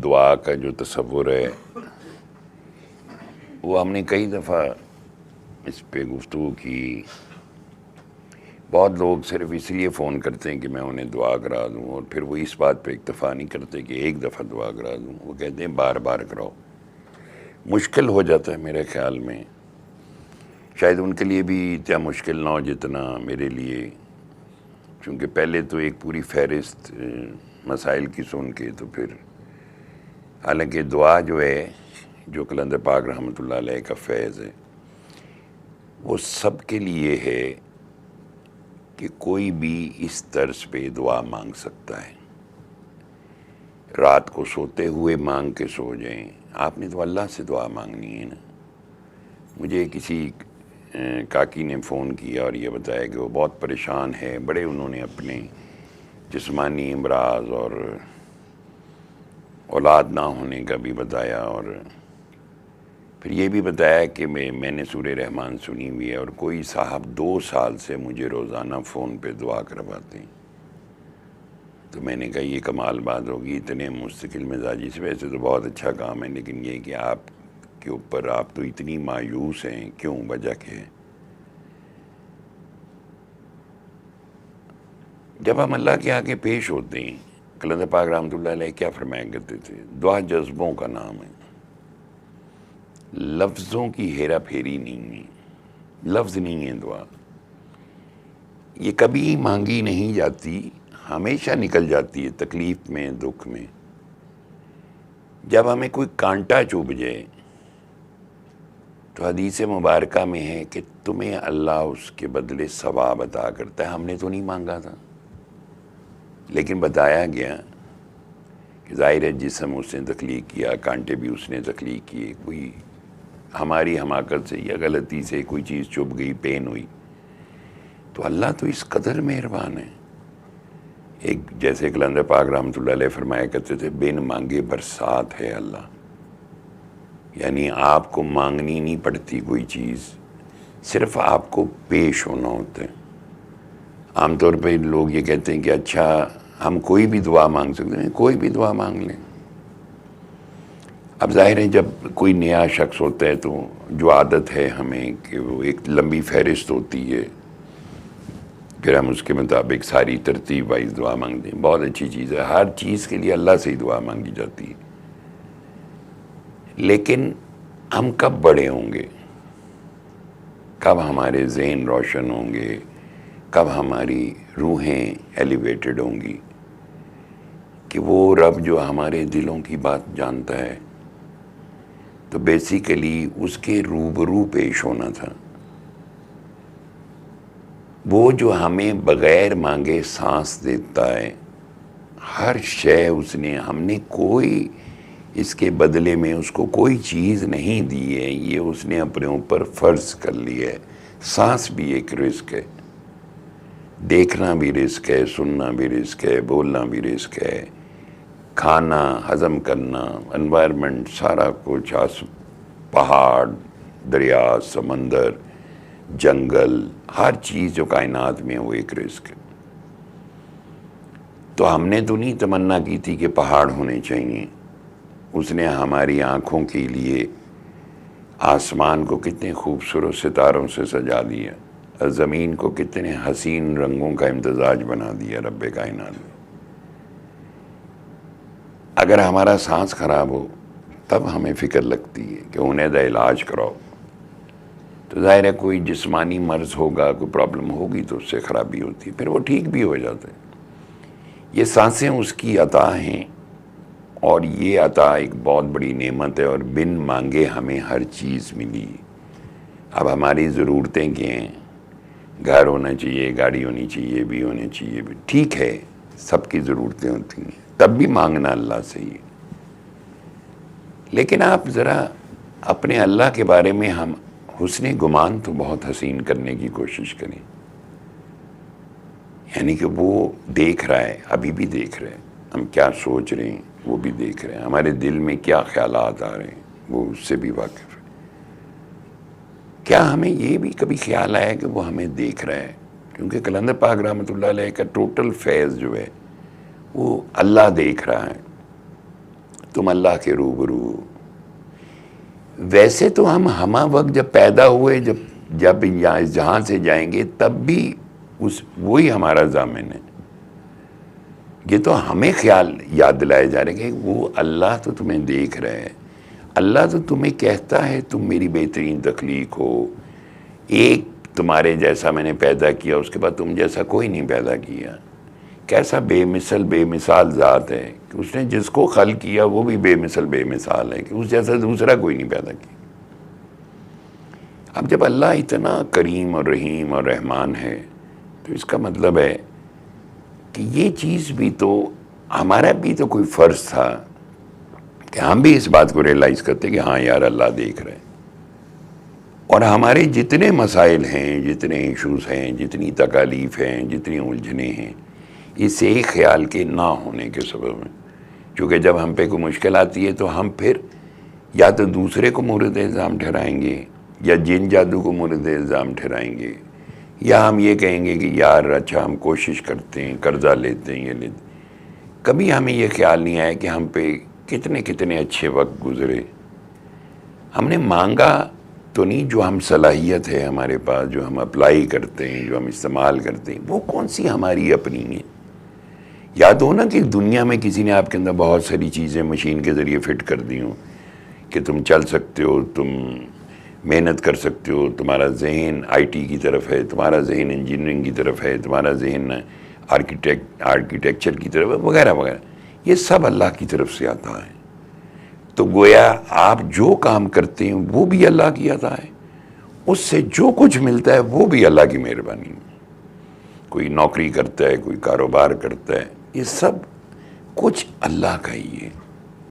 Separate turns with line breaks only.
دعا کا جو تصور ہے وہ ہم نے کئی دفعہ اس پہ گفتگو کی. بہت لوگ صرف اس لیے فون کرتے ہیں کہ میں انہیں دعا کرا دوں، اور پھر وہ اس بات پہ اکتفا نہیں کرتے کہ ایک دفعہ دعا کرا دوں، وہ کہتے ہیں بار بار کراؤ. مشکل ہو جاتا ہے میرے خیال میں، شاید ان کے لیے بھی اتنا مشکل نہ ہو جتنا میرے لیے، چونکہ پہلے تو ایک پوری فہرست مسائل کی سن کے تو پھر، حالانکہ دعا جو ہے، جو قلندر پاک رحمۃ اللہ علیہ کا فیض ہے، وہ سب کے لیے ہے کہ کوئی بھی اس طرز پہ دعا مانگ سکتا ہے. رات کو سوتے ہوئے مانگ کے سو جائیں. آپ نے تو اللہ سے دعا مانگنی ہے نا. مجھے کسی کاکی نے فون کیا اور یہ بتایا کہ وہ بہت پریشان ہے، بڑے انہوں نے اپنے جسمانی امراض اور اولاد نہ ہونے کا بھی بتایا، اور پھر یہ بھی بتایا کہ میں نے سورہ رحمان سنی ہوئی ہے، اور کوئی صاحب 2 سال سے مجھے روزانہ فون پہ دعا کرواتے ہیں. تو میں نے کہا یہ کمال بات ہوگی، اتنے مستقل مزاجی سے. ویسے تو بہت اچھا کام ہے، لیکن یہ کہ آپ کے اوپر آپ تو اتنی مایوس ہیں، کیوں؟ وجہ کیا ہے؟ جب ہم اللہ کے آگے پیش ہوتے ہیں، قلندر پاک رحمۃ اللہ علیہ کیا فرمایا کرتے تھے؟ دعا جذبوں کا نام ہے، لفظوں کی ہیرا پھیری نہیں ہے. لفظ نہیں ہے دعا، یہ کبھی مانگی نہیں جاتی، ہمیشہ نکل جاتی ہے تکلیف میں، دکھ میں. جب ہمیں کوئی کانٹا چبھ جائے تو حدیث مبارکہ میں ہے کہ تمہیں اللہ اس کے بدلے ثواب عطا کرتا ہے. ہم نے تو نہیں مانگا تھا، لیکن بتایا گیا کہ ظاہر ہے جسم اس نے تخلیق کیا، کانٹے بھی اس نے تخلیق کیے. کوئی ہماری حماقت سے یا غلطی سے کوئی چیز چبھ گئی، پین ہوئی، تو اللہ تو اس قدر مہربان ہے. ایک جیسے قلندر پاک رحمۃ اللہ علیہ فرمایا کرتے تھے، بن مانگے برسات ہے اللہ. یعنی آپ کو مانگنی نہیں پڑتی کوئی چیز، صرف آپ کو پیش ہونا ہوتا ہے. عام طور پہ لوگ یہ کہتے ہیں کہ اچھا ہم کوئی بھی دعا مانگ سکتے ہیں. کوئی بھی دعا مانگ لیں. اب ظاہر ہے جب کوئی نیا شخص ہوتا ہے تو جو عادت ہے ہمیں کہ وہ ایک لمبی فہرست ہوتی ہے، پھر ہم اس کے مطابق ساری ترتیب وائز دعا مانگتے ہیں. بہت اچھی چیز ہے، ہر چیز کے لیے اللہ سے ہی دعا مانگی جاتی ہے. لیکن ہم کب بڑے ہوں گے، کب ہمارے ذہن روشن ہوں گے، کب ہماری روحیں ایلیویٹڈ ہوں گی کہ وہ رب جو ہمارے دلوں کی بات جانتا ہے، تو بیسیکلی اس کے روبرو پیش ہونا تھا. وہ جو ہمیں بغیر مانگے سانس دیتا ہے، ہر شے اس نے، ہم نے کوئی اس کے بدلے میں اس کو کوئی چیز نہیں دی ہے، یہ اس نے اپنے اوپر فرض کر لی ہے. سانس بھی ایک رزق ہے، دیکھنا بھی رزق ہے، سننا بھی رزق ہے، بولنا بھی رزق ہے، کھانا، ہضم کرنا، انوائرمنٹ، سارا کچھ، پہاڑ، دریا، سمندر، جنگل، ہر چیز جو کائنات میں وہ ایک رزق ہے. تو ہم نے تو نہیں تمنا کی تھی کہ پہاڑ ہونے چاہیے. اس نے ہماری آنکھوں کے لیے آسمان کو کتنے خوبصورت ستاروں سے سجا دیا، زمین کو کتنے حسین رنگوں کا امتزاج بنا دیا رب کائنات نے. اگر ہمارا سانس خراب ہو تب ہمیں فکر لگتی ہے کہ انہیں دا علاج کراؤ. تو ظاہر ہے کوئی جسمانی مرض ہوگا، کوئی پرابلم ہوگی تو اس سے خرابی ہوتی ہے، پھر وہ ٹھیک بھی ہو جاتا ہے. یہ سانسیں اس کی عطا ہیں، اور یہ عطا ایک بہت بڑی نعمت ہے، اور بن مانگے ہمیں ہر چیز ملی. اب ہماری ضرورتیں کیا ہیں؟ گھر ہونا چاہیے، گاڑی ہونی چاہیے، بھی ہونی چاہیے، بھی ٹھیک ہے، سب کی ضرورتیں ہوتی ہیں، تب بھی مانگنا اللہ سے ہی. لیکن آپ ذرا اپنے اللہ کے بارے میں ہم حسن گمان تو بہت حسین کرنے کی کوشش کریں. یعنی کہ وہ دیکھ رہا ہے، ابھی بھی دیکھ رہے ہیں ہم کیا سوچ رہے ہیں، وہ بھی دیکھ رہے ہیں ہمارے دل میں کیا خیالات آ رہے ہیں، وہ اس سے بھی واقف ہے. کیا ہمیں یہ بھی کبھی خیال آیا کہ وہ ہمیں دیکھ رہا ہے؟ کیونکہ قلندر پاک رحمۃ اللہ علیہ کا ٹوٹل فیض جو ہے وہ اللہ دیکھ رہا ہے. تم اللہ کے روبرو. ویسے تو ہم وقت جب پیدا ہوئے، جب جہاں سے جائیں گے تب بھی وہی ہمارا ضامن ہے. یہ تو ہمیں خیال یاد دلائے جا رہے ہیں کہ وہ اللہ تو تمہیں دیکھ رہا ہے. اللہ تو تمہیں کہتا ہے تم میری بہترین تخلیق ہو، ایک تمہارے جیسا میں نے پیدا کیا، اس کے بعد تم جیسا کوئی نہیں پیدا کیا. کیسا بے مثال ذات ہے کہ اس نے جس کو خلق کیا وہ بھی بے مثال ہے کہ اس جیسا دوسرا کوئی نہیں پیدا کیا. اب جب اللہ اتنا کریم اور رحیم اور رحمان ہے تو اس کا مطلب ہے کہ یہ چیز بھی تو ہمارا بھی تو کوئی فرض تھا کہ ہم بھی اس بات کو ریئلائز کرتے کہ ہاں یار اللہ دیکھ رہے ہیں. اور ہمارے جتنے مسائل ہیں، جتنے ایشوز ہیں، جتنی تکالیف ہیں، جتنی الجھنیں ہیں، اس ایک خیال کے نہ ہونے کے سبب میں. چونکہ جب ہم پہ کوئی مشکل آتی ہے تو ہم پھر یا تو دوسرے کو مورد الزام ٹھہرائیں گے، یا جن جادو کو مورد الزام ٹھہرائیں گے، یا ہم یہ کہیں گے کہ یار اچھا ہم کوشش کرتے ہیں، قرضہ لیتے ہیں، یہ لیتے ہیں. کبھی ہمیں یہ خیال نہیں آیا کہ ہم پہ کتنے اچھے وقت گزرے. ہم نے مانگا تو نہیں، جو ہم صلاحیت ہے ہمارے پاس، جو ہم اپلائی کرتے ہیں، جو ہم استعمال کرتے ہیں، وہ کون سی ہماری اپنی ہیں. یاد ہو نا کہ دنیا میں کسی نے آپ کے اندر بہت ساری چیزیں مشین کے ذریعے فٹ کر دی ہوں کہ تم چل سکتے ہو، تم محنت کر سکتے ہو، تمہارا ذہن آئی ٹی کی طرف ہے، تمہارا ذہن انجینئرنگ کی طرف ہے، تمہارا ذہن آرکیٹیکچر کی طرف ہے، وغیرہ وغیرہ. یہ سب اللہ کی طرف سے آتا ہے. تو گویا آپ جو کام کرتے ہیں وہ بھی اللہ کی عطا ہے، اس سے جو کچھ ملتا ہے وہ بھی اللہ کی مہربانی ہے. کوئی نوکری کرتا ہے، کوئی کاروبار کرتا ہے، یہ سب کچھ اللہ کا ہی ہے.